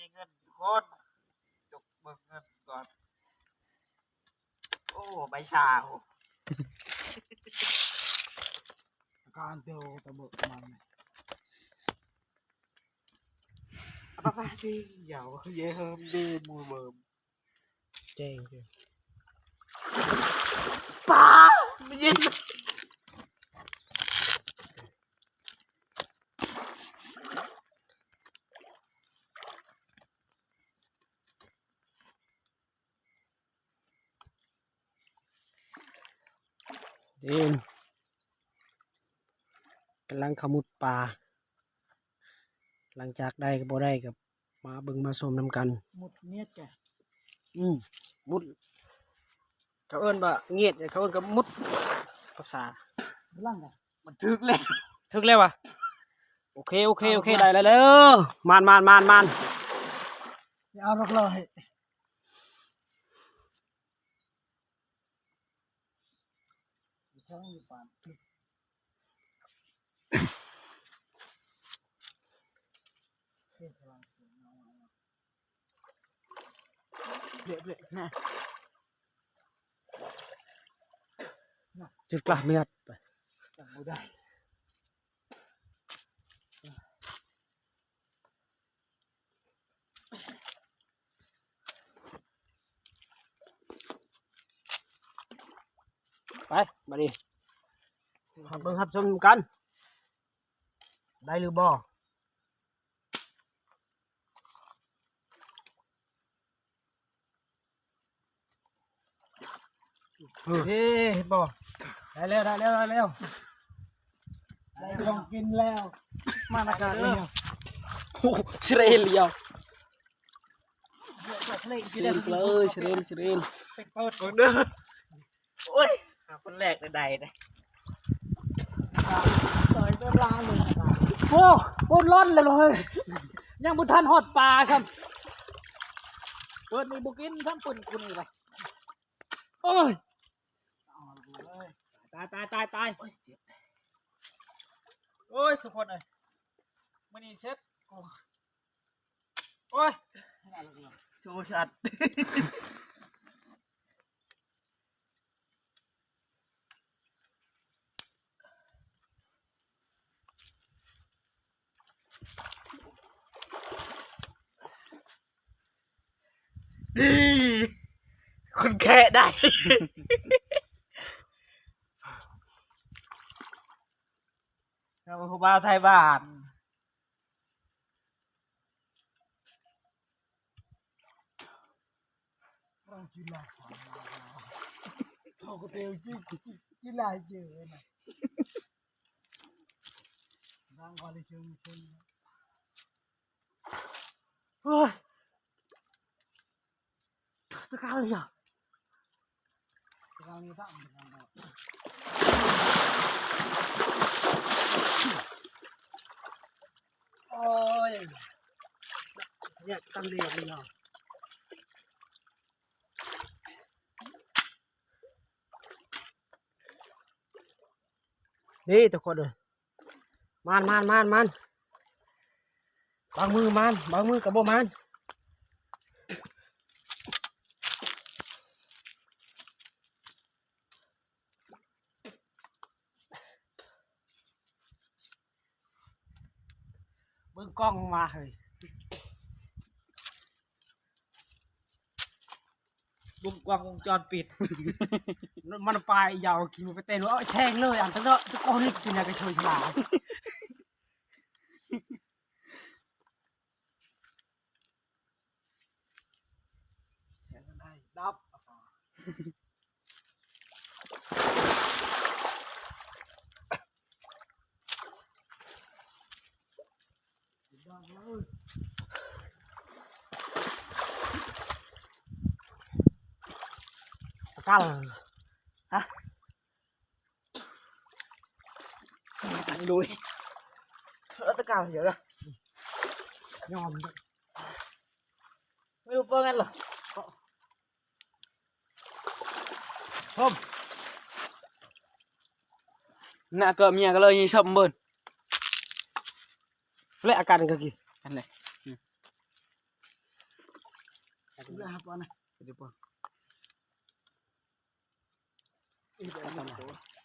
มีเงินคนจกเบิกเงินก่อนโอ้ใบชาโอ้การเตียวตะเบิกมันป้าป้าที่เหยาเยอะเฮิมดีมูเบิมเจ๊งเจ๊งป้าไม่ยินเด่นกำลังขมุดปลาหลังจากได้ก็บ่ได้กับมาเบิ่งมาชมนำกันมุดเนียดแกมุดเขาเอิ้นว่าเงียดเขาเอิ้นกับมุดภาษาล่างกันมันถึกแล้วถึกแล้ววะโอเคได้แล้วมานเอาลอกเลยเบะนะจุดกล้าเมียดไปจังไม่ได้ไปมาดิเบิ่งครับชมกันได้หรือบ่เฮ้ยบ่ได้แล้วได้ลองกินแล้วมาอากาศเลยโอ้เชรลเดียวเชรลเลยเชรลไปเปิดก่อนเด้อโอ้ยคนแรกใดๆเลยต่อยก็ล้าเลยโอ้โหร้อนเลยยังบุทันหอดปลาครับเปิดนี่บุกินทั้งปุ่นคุณนี่ไปโอ้ยตายโอ้ยทุกคนเลยมันนี่เซ็ตโอ้ยโชว์ชัดคนแค่ได้เราเป็นผู้บ่าวไทยบ้านเรากินหลายเขาก็เตียวกินหลายเยอะนะนั่งก่อนเลยเชิงโอ้ยตะการเลยอ่ะเรานี่บ้างโอ้ยเนี่ยตั้งเรียบเลยอ่ะนี่ทุกคนเลยมันบางมือกับบ่มันเบิ่งกล้องมาเฮ้ยวงกว้างวงจรปิดมันไปยาวกินไปเต้นว่าแช่งเลยอันทั้งนั้นทุกคนนี่กินอะไรก็ช่วยฉลาดแช่งได้ดับกันฮะไปลุยตะการเยอะเลยยอมไม่รู้เปิ้งกันหรอผมน่าเกิดเมียก็เลยยิ่งชอบเบิ่นเละอาการกันกี่อันไหน Udah apa nih? Jadi apa? Itu apa?